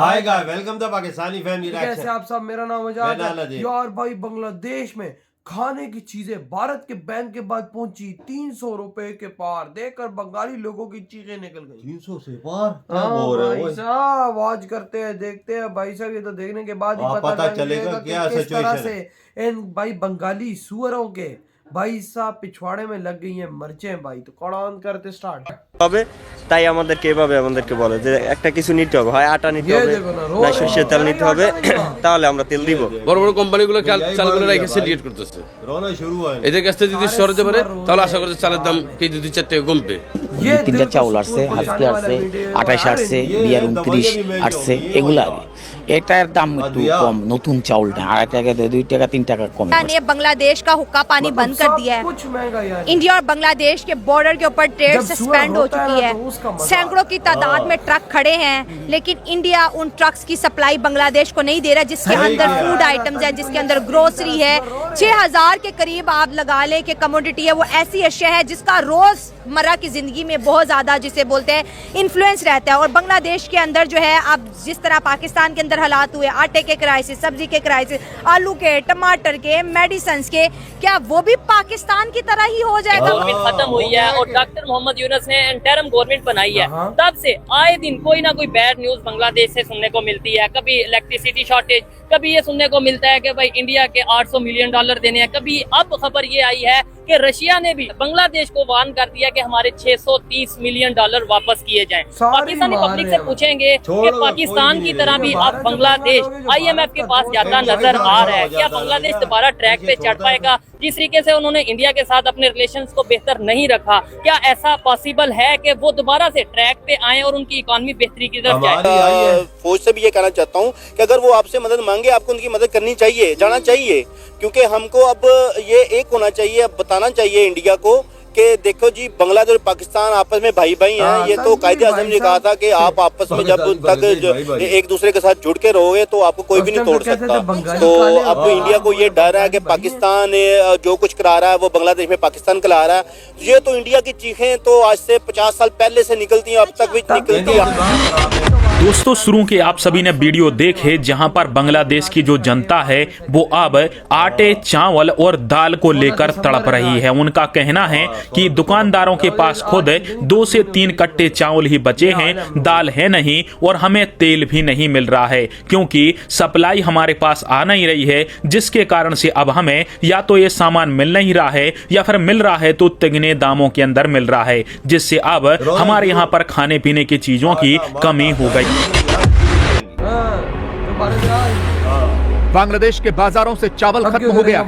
Hi guys, welcome to Pakistani family कैसे reaction. आप सब? मेरा नाम आजाद मैं है नादिर। यार भाई। बांग्लादेश में खाने की चीजें भारत के बैंक के बाद पहुंची 300 रुपए के पार। देखकर बंगाली लोगों की चीखें निकल गई। 300 से पार क्या हाँ बोल रहे हो? भाई साहब, आवाज करते हैं, देखते हैं भाई साहब। ये तो देखने के बाद ही पता लग चलेगा जाएगा क्या कि किस तरह सिचुएशन है। से इन भाई बंगाली सुअरों के भाई साहब पिछवाड़े में लग गई हैं मर्चें भाई। तो कड़ान करते स्टार्ट হবে তাই আমাদেরকে এভাবে আমাদেরকে বলে যে একটা কিছু নিতে হবে, হয় আটা নিতে ये হবে देखो ना, না সরষের তেল নিতে হবে, তাহলে আমরা তেল দিব। বড় বড় কোম্পানিগুলো চালগুলো রেখে সিন্ডিকেট করতেছে। रोना शुरू हुआ है। এদের কাছ থেকে যদি সরতে পারে তাহলে আশা করছি চালের দাম কেজি 2-4 টাকা কমবে। ये তিনটা চাউল আসছে, হাজকে আসছে, 28 আসছে, বিয়ার 29 আসছে, এগুলা এটার দাম একটু কম। নতুন চাউলটা আর টাকা 2 টাকা 3 টাকা কম। ने बांग्लादेश का हुक्का पानी बंद कर दिया है। कुछ महंगा यार। इंडिया और बांग्लादेश के बॉर्डर के ऊपर ट्रेड जब सस्पेंड हो होता है चुकी ना है। तो उसका मजा सैकड़ों की तादाद में ट्रक खड़े हैं, लेकिन इंडिया उन ट्रक्स की सप्लाई बांग्लादेश को नहीं दे रहा, जिसके अंदर फूड आइटम्स है, जिसके अंदर ग्रोसरी है। 6000 के करीब आप लगा ले कि कमोडिटी है, वो ऐसी अशिया है जिसका रोजमर्रा की जिंदगी में बहुत ज्यादा जिसे बोलते हैं इन्फ्लुएंस रहता है। और बांग्लादेश के अंदर जो है अब जिस तरह पाकिस्तान के अंदर हालात हुए, आटे के क्राइसिस, सब्जी के क्राइसिस, आलू के, टमाटर के, मेडिसिन के, क्या वो भी पाकिस्तान की तरह ही हो जाएगा? गवर्नमेंट खत्म हुई है और डॉक्टर मोहम्मद यूनुस ने इंटरिम गवर्नमेंट बनाई है। तब से आए दिन कोई ना कोई बैड न्यूज बांग्लादेश से सुनने को मिलती है। कभी इलेक्ट्रिसिटी शॉर्टेज, कभी ये सुनने को मिलता है कि भाई इंडिया के 800 मिलियन डॉलर देने हैं। कभी अब खबर ये आई है कि रशिया ने भी बांग्लादेश को वार्न कर दिया कि हमारे 630 मिलियन डॉलर वापस किए जाएं। पाकिस्तानी पब्लिक से पूछेंगे कि पाकिस्तान की तरह भी अब बांग्लादेश IMF के पास जाता नजर आ रहा है। क्या बांग्लादेश दोबारा ट्रैक पे चढ़ पाएगा? जिस तरीके से उन्होंने इंडिया के साथ अपने रिलेशंस को बेहतर नहीं रखा, क्या ऐसा पॉसिबल है कि वो दोबारा से ट्रैक पे आए और उनकी इकोनॉमी बेहतरी की तरफ जाए? फौज से भी ये कहना चाहता हूँ कि अगर वो आपसे मदद मांगे, आपको उनकी मदद करनी चाहिए, जाना चाहिए, क्योंकि हमको अब ये एक होना चाहिए, अब बताना चाहिए इंडिया को कि देखो जी, बांग्लादेश और पाकिस्तान आपस में भाई भाई हैं। ये तो कायदे आज़म ने कहा था कि आप आपस में जब तक एक दूसरे के साथ जुड़ के रहोगे तो आपको कोई भी नहीं तोड़ सकता। तो अब इंडिया को ये डर है कि पाकिस्तान जो कुछ करा रहा है वो बांग्लादेश में पाकिस्तान करा रहा है। ये तो इंडिया की चीखें तो आज से 50 साल पहले से निकलती हैं, अब तक भी निकलती हैं। दोस्तों, शुरू के आप सभी ने वीडियो देखे जहां पर बांग्लादेश की जो जनता है वो अब आटे, चावल और दाल को लेकर तड़प रही है। उनका कहना है कि दुकानदारों के पास खुद 2 से 3 कट्टे चावल ही बचे हैं, दाल है नहीं और हमें तेल भी नहीं मिल रहा है, क्योंकि सप्लाई हमारे पास आ नहीं रही है, जिसके कारण से अब हमें या तो ये सामान मिल नहीं रहा है या फिर मिल रहा है तो तिगने दामों के अंदर मिल रहा है, जिससे अब हमारे यहाँ पर खाने पीने की चीजों की कमी हो गई। बांग्लादेश के बाजारों से चावल खत्म हो गया है।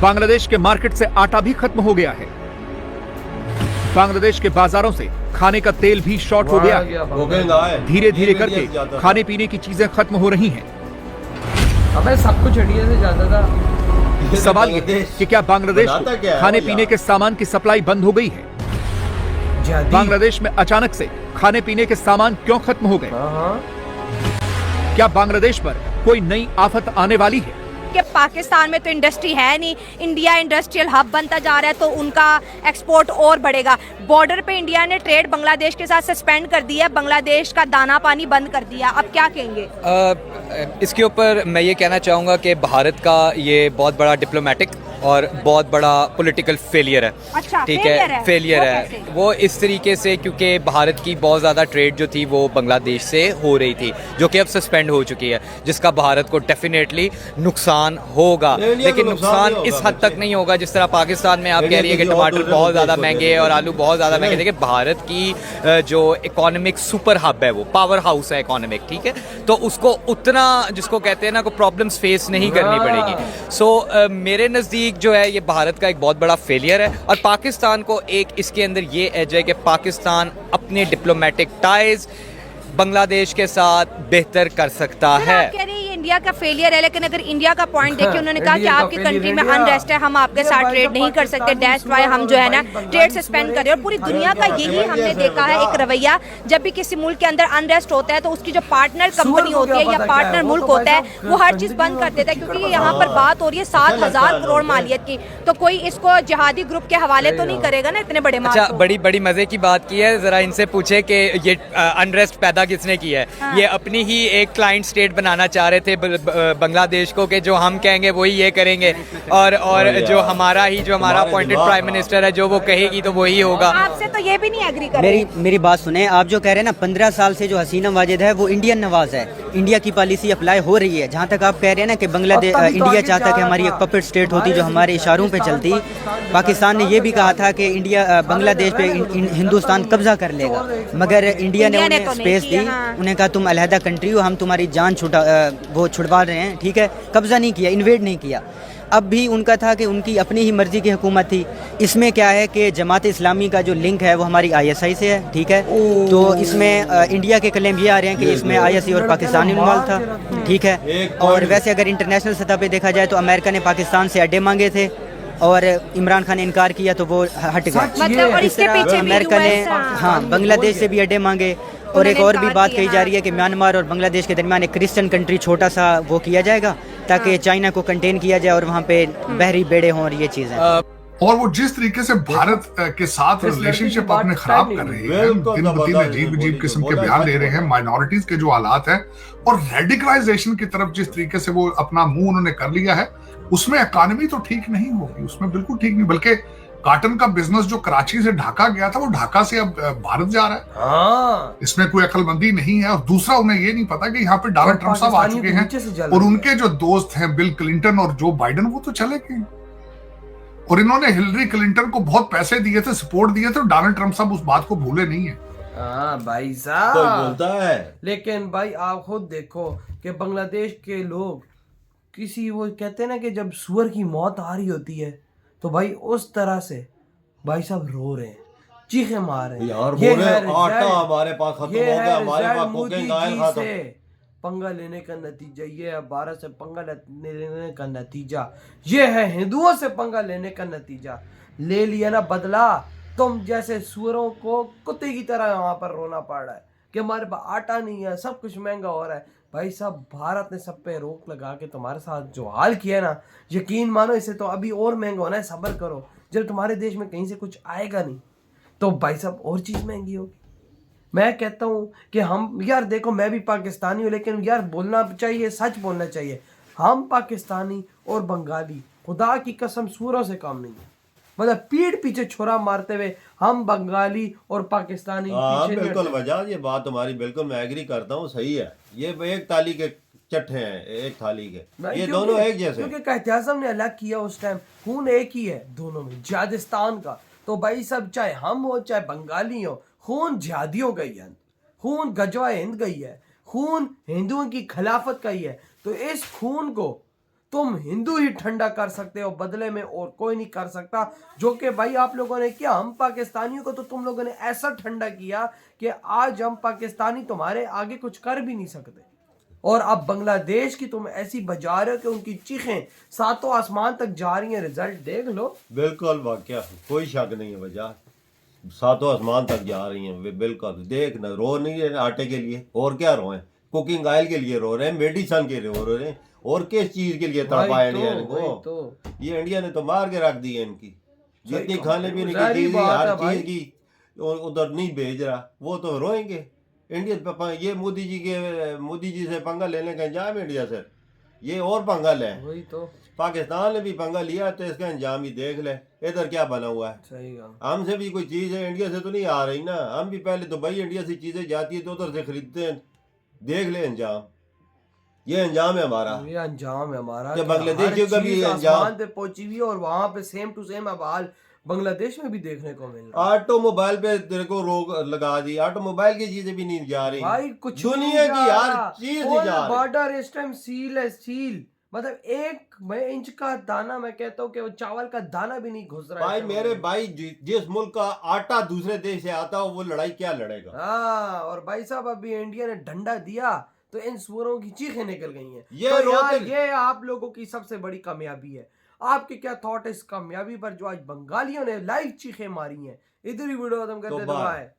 बांग्लादेश के मार्केट से आटा भी खत्म हो गया है। बांग्लादेश के बाजारों से खाने का तेल भी शॉर्ट हो गया है। धीरे धीरे करके खाने पीने की चीजें खत्म हो रही हैं। अबे सब कुछ इंडिया से जाता था। सवाल ये है कि क्या बांग्लादेश को खाने पीने के सामान की सप्लाई बंद हो गई है? बांग्लादेश में अचानक से खाने पीने के सामान क्यों खत्म हो गए? क्या बांग्लादेश पर कोई नई आफत आने वाली है? कि पाकिस्तान में तो इंडस्ट्री है नहीं, इंडिया इंडस्ट्रियल हब बनता जा रहा है, तो उनका एक्सपोर्ट और बढ़ेगा। बॉर्डर पे इंडिया ने ट्रेड बांग्लादेश के साथ सस्पेंड कर दिया, बांग्लादेश का दाना पानी बंद कर दिया। अब क्या कहेंगे? इसके ऊपर मैं ये कहना चाहूँगा कि भारत का ये बहुत बड़ा डिप्लोमेटिक और बहुत बड़ा पॉलिटिकल फेलियर है। अच्छा, ठीक है, फेलियर है वो इस तरीके से क्योंकि भारत की बहुत ज़्यादा ट्रेड जो थी वो बांग्लादेश से हो रही थी, जो कि अब सस्पेंड हो चुकी है, जिसका भारत को डेफिनेटली नुकसान होगा। लेकिन नुकसान इस हद तक नहीं होगा जिस तरह पाकिस्तान में आप कह रही है कि टमाटर बहुत ज़्यादा महंगे और आलू बहुत ज़्यादा महंगे। देखिए, भारत की जो इकोनॉमिक सुपर हब है, वो पावर हाउस है इकोनॉमिक, ठीक है, तो उसको उतना जिसको कहते हैं ना को प्रॉब्लम्स फेस नहीं करनी पड़ेगी। सो मेरे नज़दीक जो है ये भारत का एक बहुत बड़ा फेलियर है और पाकिस्तान को एक इसके अंदर ये एज है कि पाकिस्तान अपने डिप्लोमेटिक टाइज बांग्लादेश के साथ बेहतर कर सकता है। इंडिया का फेलियर है, लेकिन अगर इंडिया का पॉइंट देखिए, उन्होंने कहा कि इंडिया का आपकी failure कंट्री है में इंडिया। अनरेस्ट है, हम आपके ये साथ भाई ट्रेड साहब नहीं कर सकते, पाकिस्तानी दैट्स वाई हम जो है ना बंगाली ट्रेड सस्पेंड कर रहे हैं। और पूरी दुनिया का यही हमने देखा है एक रवैया, जब भी किसी मुल्क के अंदर अनरेस्ट होता है तो उसकी जो पार्टनर कंपनी को होती है क्या या पता पार्टनर क्या है, मुल्क वो तो होता है, भाई साहब वो हर चीज जिंदगी बंद में कर देता है, फिक्र क्योंकि करता यहाँ पर है। बात हो रही है 7,000 करोड़ मालियत की, तो कोई इसको जिहादी ग्रुप के हवाले तो नहीं करेगा ना इतने बड़े माल अच्छा, को। बड़ी बड़ी मजे की बात की है, जरा इनसे पूछे कि ये अनरेस्ट पैदा किसने की है। हाँ। ये अपनी ही एक क्लाइंट स्टेट बनाना चाह रहे थे बांग्लादेश को, कि जो हम कहेंगे वही ये करेंगे, और जो हमारा अपॉइंटेड प्राइम मिनिस्टर है, जो वो कहेगी तो वही होगा। आपसे तो ये भी नहीं एग्री कर रहे। मेरी बात सुने, आप जो कह रहे हैं ना 15 साल से जो हसीना वाजिद है वो इंडियन नवाज है, इंडिया की पॉलिसी अप्लाई हो रही है। जहाँ तक आप कह रहे हैं ना कि बांग्लादेश इंडिया चाहता कि हमारी एक पपेट स्टेट होती जो हमारे इशारों पे चलती, पाकिस्तान ने ये भी कहा था कि इंडिया बांग्लादेश पे हिंदुस्तान कब्जा कर लेगा, मगर इंडिया ने उन्हें स्पेस दी, उन्हें कहा तुम अलहदा कंट्री हो, हम तुम्हारी जान छुड़वा रहे हैं, ठीक है, कब्जा नहीं किया, इन्वेड नहीं किया। अब भी उनका था कि उनकी अपनी ही मर्जी की हुकूमत थी। इसमें क्या है कि जमात इस्लामी का जो लिंक है वो हमारी ISI से है, ठीक है, तो इसमें इंडिया के क्लेम ये आ रहे हैं कि इसमें ISI और पाकिस्तान इन्वॉल्व था, ठीक है। और वैसे अगर इंटरनेशनल सतह पे देखा जाए तो अमेरिका ने पाकिस्तान से अड्डे मांगे थे और इमरान खान ने इनकार किया तो वो हट गए। मतलब और इस इसके तरह पीछे भी अमेरिका ने US हाँ बांग्लादेश से भी अड्डे मांगे। और एक और भी बात कही जा रही है कि म्यांमार और बांग्लादेश के दरमियान एक क्रिश्चियन कंट्री छोटा सा वो किया जाएगा ताकि चाइना को कंटेन किया जाए और वहाँ पे बहरी बेड़े हों और ये चीज़ें। और वो जिस तरीके से भारत के साथ रिलेशनशिप अपने खराब कर रही है, दिन ब दिन अजीब किस्म के बयान दे रहे हैं, माइनॉरिटीज के जो हालात है और रेडिकलाइजेशन की तरफ जिस तरीके से वो अपना मुंह उन्होंने कर लिया है, उसमें इकॉनमी तो ठीक नहीं होगी, उसमें बिल्कुल ठीक नहीं। बल्कि कॉटन का बिजनेस जो कराची से ढाका गया था वो ढाका से अब भारत जा रहा है। हाँ। इसमें कोई अकलमंदी नहीं है। और दूसरा, उन्हें ये नहीं पता कि यहाँ पे डोनाल्ड ट्रंप साहब आ चुके हैं और उनके जो दोस्त हैं बिल क्लिंटन और जो बाइडन वो तो चले गए और इन्होंने हिलरी क्लिंटन को बहुत पैसे दिए थे, सपोर्ट दिए थे, डोनाल्ड ट्रंप साहब उस बात को भूले नहीं है। हाँ भाई कोई साहब बोलता है, लेकिन भाई आप खुद देखो कि बांग्लादेश के लोग किसी वो कहते हैं ना कि जब सुअर की मौत आ रही होती है तो भाई उस तरह से भाई साहब रो रहे हैं, चीखें मार रहे हैं यार ये बोले है आटा रिजल्ट, हमारे पास खत्म ये हो गया, है हमारे रिजल्ट पास मोदी कुकिंग ऑयल जी खत्म। से पंगा लेने का नतीजा, ये है भारत से पंगा लेने का नतीजा, ये है हिंदुओं से पंगा लेने का नतीजा। ले लिया ना बदला, तुम जैसे सुअरों को कुत्ते की तरह वहां पर रोना पड़ रहा है कि हमारे पास आटा नहीं है, सब कुछ महंगा हो रहा है। भाई साहब भारत ने सब पे रोक लगा के तुम्हारे साथ जो हाल किया ना, यकीन मानो इसे तो अभी और महंगा होना है, सब्र करो। जब तुम्हारे देश में कहीं से कुछ आएगा नहीं तो भाई साहब और चीज महंगी होगी। मैं कहता हूँ कि हम यार देखो, मैं भी पाकिस्तानी हूँ, लेकिन यार बोलना चाहिए, सच बोलना चाहिए। हम पाकिस्तानी और बंगाली खुदा की कसम सूरों से कम नहीं है। मतलब पीठ पीछे छुरा मारते हुए हम बंगाली और पाकिस्तानी हाँ पीछे बिल्कुल वजह, ये बात तुम्हारी बिल्कुल मैं एग्री करता हूँ, सही है। ये एक ताली के चट्टे हैं, एक थाली के, ये दोनों एक जैसे। क्योंकि कायद-ए-आज़म ने अलग किया उस टाइम, खून एक ही है दोनों में, जिहादिस्तान का। तो भाई सब चाहे हम हो चाहे बंगाली हो, खून जिहादियों का ही है, खून गजवा हिंद का ही है, खून हिंदुओं की खिलाफत का ही है। तो इस खून को तुम हिंदू ही ठंडा कर सकते हो, बदले में और कोई नहीं कर सकता। जो कि भाई आप लोगों ने किया, हम पाकिस्तानियों को तो तुम लोगों ने ऐसा ठंडा किया कि आज हम पाकिस्तानी तुम्हारे आगे कुछ कर भी नहीं सकते। और अब बांग्लादेश की तुम ऐसी बजा रहे हो कि उनकी चीखें सातों आसमान तक जा रही हैं। रिजल्ट देख लो। बिल्कुल वाकया, कोई शक नहीं है, वजह सातों आसमान तक जा रही हैं। बिल्कुल देख ना, रो नहीं रहे आटे के लिए, और क्या रोए, कुकिंग ऑयल के लिए रो रहे हैं, मेडिसन के लिए रो रहे हैं, और किस चीज के लिए तड़पाया इंडिया को। ये इंडिया ने तो मार के रख दी है इनकी, जितनी खाने पीने की चीज हर चीज की उधर नहीं भेज रहा, वो तो रोएंगे। इंडिया ये मोदी जी से पंगा लेने का अंजाम इंडिया से, ये और पंगा ले। वही तो पाकिस्तान ने भी पंगा लिया तो इसका अंजाम ही देख ले, इधर क्या बना हुआ है। सही कहा। हमसे भी कोई चीज है इंडिया से तो नहीं आ रही ना, हम भी पहले दुबई इंडिया से चीजें जाती है तो उधर से खरीदते हैं। देख ले अंजाम, ये अंजाम है हमारा, ये अंजाम है हमारा। बांग्लादेश का भी अंजाम पे पहुंची हुई और वहां पे सेम टू सेम हाल बांग्लादेश में भी देखने को मिल रहा है। ऑटोमोबाइल पे तेरे को रोक लगा दी, ऑटोमोबाइल की चीजें भी नहीं जा रही भाई, कुछ दुनिया की हर चीज नहीं जा रही। बॉर्डर इस टाइम सील है, सील। मतलब एक इंच का दाना, मैं कहता हूँ कि वो चावल का दाना भी नहीं घुस रहा है। भाई मेरे भाई, जिस मुल्क का आटा दूसरे देश से आता हो वो लड़ाई क्या लड़ेगा। हाँ, और भाई साहब अभी इंडिया ने डंडा दिया तो इन सुअरों की चीखें निकल गई हैं। ये तो यार रोते- ये आप लोगों की सबसे बड़ी कामयाबी है। आपके क्या थॉट है इस कामयाबी पर जो आज बंगालियों ने लाइव चीखें मारी हैं? इधर ही वीडियो खत्म कर तो दे बाय। दबाए।